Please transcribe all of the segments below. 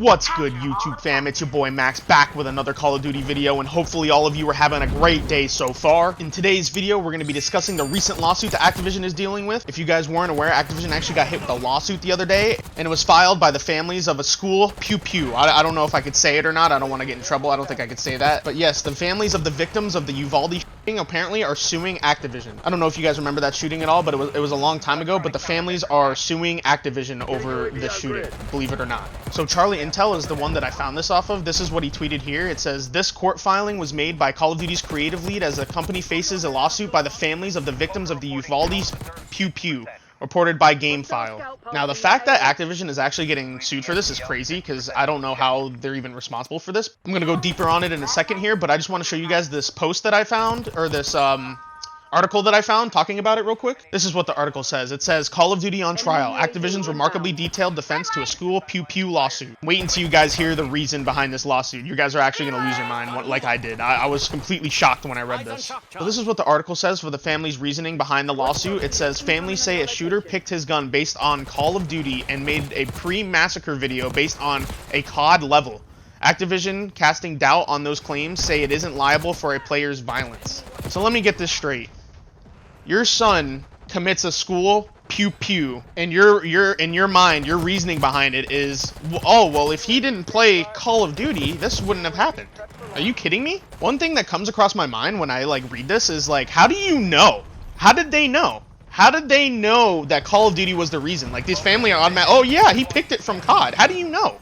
What's good, YouTube fam? It's your boy Max back with another Call of Duty video, and hopefully all of you are having a great day so far. In today's video, we're going to be discussing the recent lawsuit that Activision is dealing with. If you guys weren't aware, Activision actually got hit with a lawsuit the other day, and it was filed by the families of a school. Pew pew. I don't know if I could say it or not. I don't want to get in trouble. I don't think I could say that. But yes, the families of the victims of the Uvalde shooting apparently are suing Activision. I don't know if you guys remember that shooting at all, but it was a long time ago. But the families are suing Activision over the shooting, believe it or not. So Charlie Intel is the one that I found this off of. This is what he tweeted here. It says, "This court filing was made by Call of Duty's creative lead as the company faces a lawsuit by the families of the victims of the Uvalde pew pew." Reported by GameFile. Now, the fact that Activision is actually getting sued for this is crazy, because I don't know how they're even responsible for this. I'm going to go deeper on it in a second here, but I just want to show you guys this post that I found, or this article that I found talking about it real quick. This is what the article says. It says, "Call of Duty on trial. Activision's remarkably detailed defense to a school pew pew lawsuit." Wait until you guys hear the reason behind this lawsuit. You guys are actually going to lose your mind like I did. I was completely shocked when I read this. So this is what the article says for the family's reasoning behind the lawsuit. It says, "Families say a shooter picked his gun based on Call of Duty and made a pre-massacre video based on a COD level. Activision, casting doubt on those claims, say it isn't liable for a player's violence." So let me get this straight. Your son commits a school pew pew, and in your mind, your reasoning behind it is, oh, well, if he didn't play Call of Duty, this wouldn't have happened. Are you kidding me? One thing that comes across my mind when I read this is how do you know? How did they know? How did they know that Call of Duty was the reason? This family are automatic. Oh yeah, he picked it from COD. How do you know?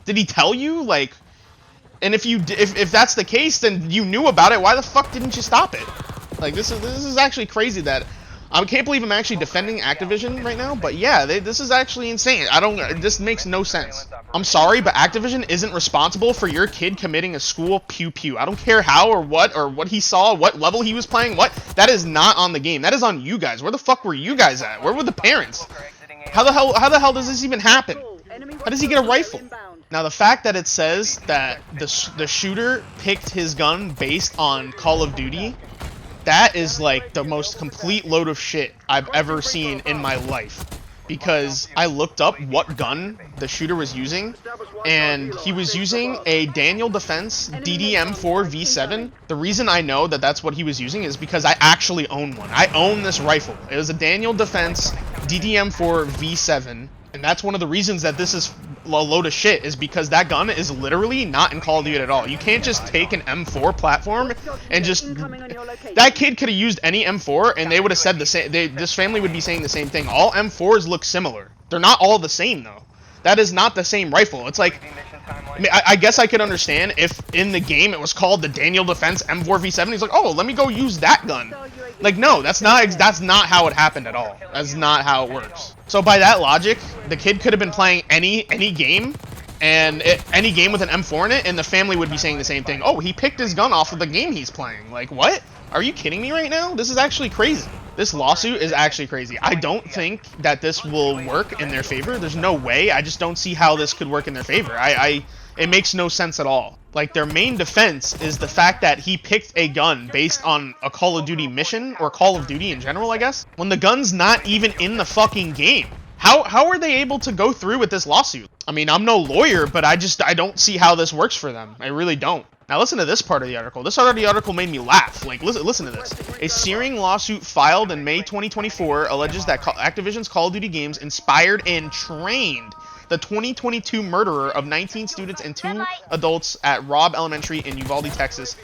Did he tell you? And if that's the case, then you knew about it. Why the fuck didn't you stop it? This is actually crazy that I can't believe I'm actually defending Activision right now, but yeah, this is actually insane. This makes no sense. I'm sorry, but Activision isn't responsible for your kid committing a school pew pew. I don't care how or what he saw, what level he was playing, that is not on the game. That is on you guys. Where the fuck were you guys at? Where were the parents? How the hell does this even happen? How does he get a rifle? Now, the fact that it says that the shooter picked his gun based on Call of Duty, that is the most complete load of shit I've ever seen in my life. Because I looked up what gun the shooter was using, and he was using a Daniel Defense DDM4 V7. The reason I know that that's what he was using is because I actually own one. I own this rifle. It was a Daniel Defense DDM4 V7, and that's one of the reasons that this is a load of shit, is because that gun is literally not in Call of Duty at all. You can't just take an M4 platform and just... That kid could have used any M4 and they would have said the same. This family would be saying the same thing. All M4s look similar. They're not all the same though. That is not the same rifle. It's I guess I could understand if in the game it was called the Daniel Defense M4 V7. He's like, oh, let me go use that gun. No, that's not how it happened at all. That's not how it works. So by that logic, the kid could have been playing any game, and any game with an M4 in it, and the family would be saying the same thing. Oh, he picked his gun off of the game he's playing. What? Are you kidding me right now? This is actually crazy. This lawsuit is actually crazy. I don't think that this will work in their favor. There's no way. I just don't see how this could work in their favor. It makes no sense at all. Their main defense is the fact that he picked a gun based on a Call of Duty mission, or Call of Duty in general, I guess, when the gun's not even in the fucking game. How are they able to go through with this lawsuit? I mean, I'm no lawyer, but I don't see how this works for them. I really don't. Now listen to this part of the article. This part of the article made me laugh. Listen to this. A searing lawsuit filed in May 2024 alleges that Activision's Call of Duty games inspired and trained the 2022 murderer of 19 students and 2 adults at Robb Elementary in Uvalde, Texas.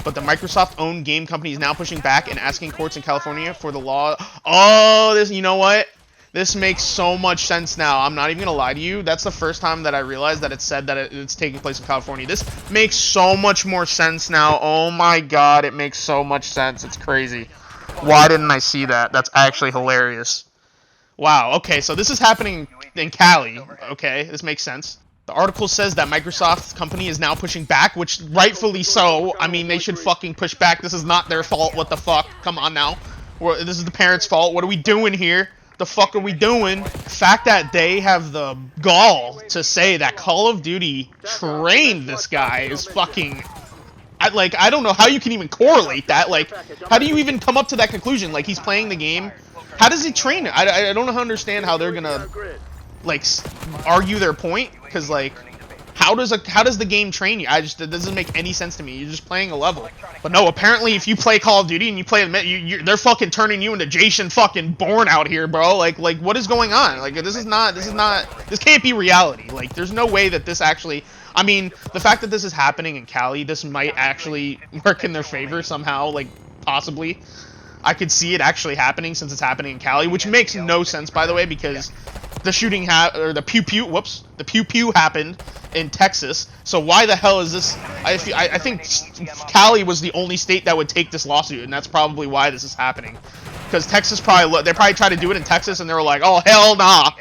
But the Microsoft-owned game company is now pushing back and asking courts in California for the law. Oh, you know what? This makes so much sense now. I'm not even going to lie to you. That's the first time that I realized that it said that it's taking place in California. This makes so much more sense now. Oh my god, it makes so much sense. It's crazy. Why didn't I see that? That's actually hilarious. Wow, okay, so this is happening in Cali. Okay, this makes sense. The article says that Microsoft company is now pushing back, which rightfully so. I mean, they should fucking push back. This is not their fault. What the fuck? Come on now. This is the parents' fault. What are we doing here? The fuck are we doing? The fact that they have the gall to say that Call of Duty trained this guy is fucking... I don't know how you can even correlate that. How do you even come up to that conclusion? He's playing the game. How does he train it? I don't understand how they're gonna, argue their point. Because, how does the game train you? It doesn't make any sense to me. You're just playing a level. But no, apparently if you play Call of Duty and you play they're fucking turning you into Jason fucking Bourne out here, bro. Like what is going on? Like this can't be reality. Like there's no way that this actually, I mean, the fact that this is happening in Cali, this might actually work in their favor somehow, like possibly. I could see it actually happening since it's happening in Cali, which makes no sense, by the way, because the shooting the pew pew happened in Texas. So why the hell is this? I think Cali was the only state that would take this lawsuit, and that's probably why this is happening. Because Texas they probably tried to do it in Texas, and they were like, oh hell nah,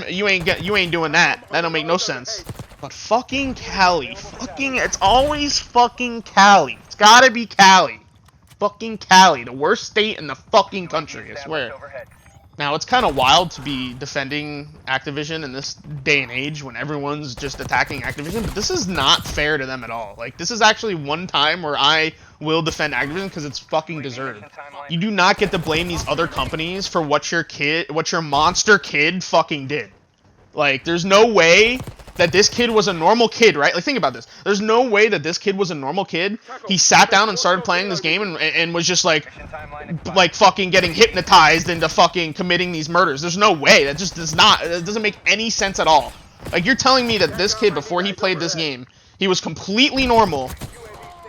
you ain't doing that. That don't make no sense. But fucking Cali, it's always fucking Cali. It's gotta be Cali. Fucking Cali, the worst state in the fucking country, I swear. Now, it's kind of wild to be defending Activision in this day and age when everyone's just attacking Activision, but this is not fair to them at all. Like, this is actually one time where I will defend Activision because it's fucking deserved. You do not get to blame these other companies for what your monster kid fucking did. Like, there's no way that this kid was a normal kid, right? Like, think about this. There's no way that this kid was a normal kid. He sat down and started playing this game and was just like fucking getting hypnotized into fucking committing these murders. There's no way. That just it doesn't make any sense at all. Like, you're telling me that this kid, before he played this game, he was completely normal,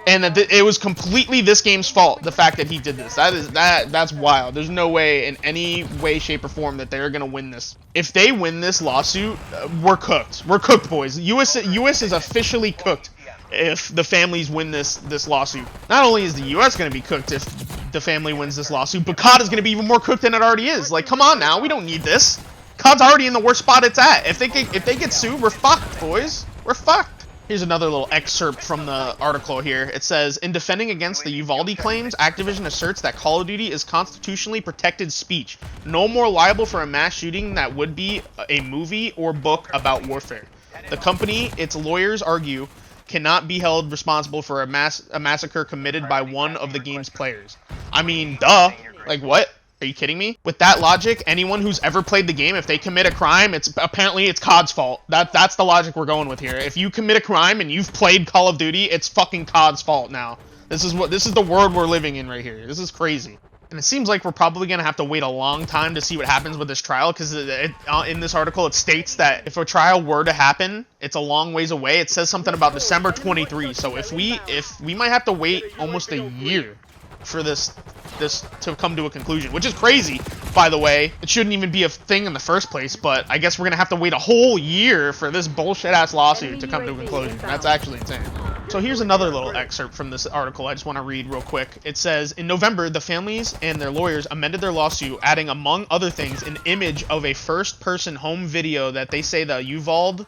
and that it was completely this game's fault, the fact that he did this. That's wild. There's no way in any way, shape, or form that they're gonna win this. If they win this lawsuit, we're cooked. We're cooked, boys. US is officially cooked if the families win this lawsuit. Not only is the US gonna be cooked if the family wins this lawsuit, but COD is gonna be even more cooked than it already is. Like, come on now, we don't need this. COD's already in the worst spot it's at. If they get sued, we're fucked, boys. We're fucked. Here's another little excerpt from the article here. It says, in defending against the Uvalde claims, Activision asserts that Call of Duty is constitutionally protected speech, no more liable for a mass shooting that would be a movie or book about warfare. The company, its lawyers argue, cannot be held responsible for a massacre committed by one of the game's players. I mean, duh. Like, what? Are you kidding me? With that logic, anyone who's ever played the game, if they commit a crime, it's COD's fault. That's the logic we're going with here. If you commit a crime and you've played Call of Duty, it's fucking COD's fault now. This is the world we're living in right here. This is crazy. And it seems like we're probably going to have to wait a long time to see what happens with this trial, because in this article it states that if a trial were to happen, it's a long ways away. It says something about December 23. So if we might have to wait almost a year for this to come to a conclusion, which is crazy, by the way. It shouldn't even be a thing in the first place, but I guess we're gonna have to wait a whole year for this bullshit ass lawsuit to come to a conclusion. That's actually insane. So here's another little excerpt from this article I just want to read real quick. It says, in November, the families and their lawyers amended their lawsuit, adding, among other things, an image of a first-person home video that they say the Uvalde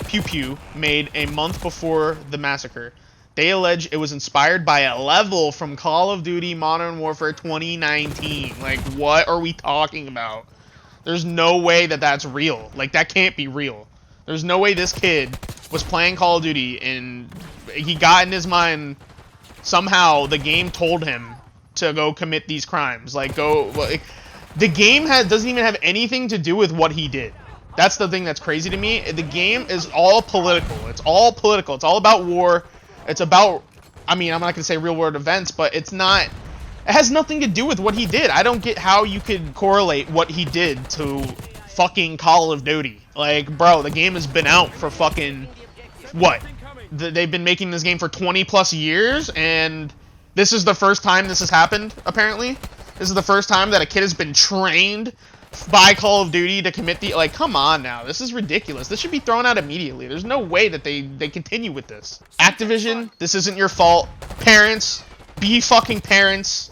Pew Pew made a month before the massacre. They allege it was inspired by a level from Call of Duty Modern Warfare 2019. Like, what are we talking about? There's no way that that's real. Like, that can't be real. There's no way this kid was playing Call of Duty and he got in his mind, somehow the game told him to go commit these crimes. Like, the game doesn't even have anything to do with what he did. That's the thing that's crazy to me. The game is all political. It's all political. It's all about war. It's about, I mean, I'm not going to say real world events, but it's not, it has nothing to do with what he did. I don't get how you could correlate what he did to fucking Call of Duty. Like, bro, the game has been out for fucking, what? They've been making this game for 20 plus years, and this is the first time this has happened, apparently. This is the first time that a kid has been trained by Call of Duty to commit the, like, come on now, this is ridiculous. This should be thrown out immediately. There's no way that they continue with this. Activision, this isn't your fault. Parents, be fucking parents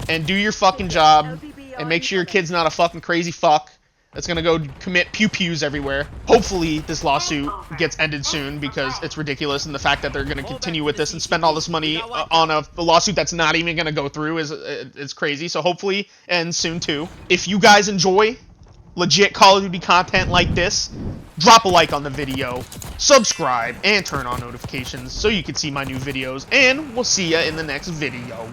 and do your fucking job and make sure your kid's not a fucking crazy fuck that's gonna go commit pew-pews everywhere. Hopefully this lawsuit gets ended soon, because it's ridiculous, and the fact that they're gonna continue with this and spend all this money on a lawsuit that's not even gonna go through is crazy. So hopefully it ends soon too. If you guys enjoy legit Call of Duty content like this, drop a like on the video, subscribe, and turn on notifications so you can see my new videos, and we'll see ya in the next video.